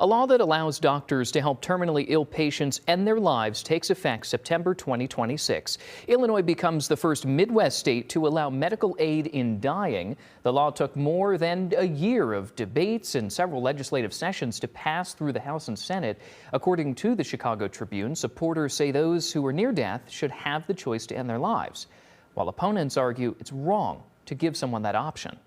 A law that allows doctors to help terminally ill patients end their lives takes effect September 2026. Illinois becomes the first Midwest state to allow medical aid in dying. The law took more than a year of debates and several legislative sessions to pass through the House and Senate. According to the Chicago Tribune, supporters say those who are near death should have the choice to end their lives, while opponents argue it's wrong to give someone that option.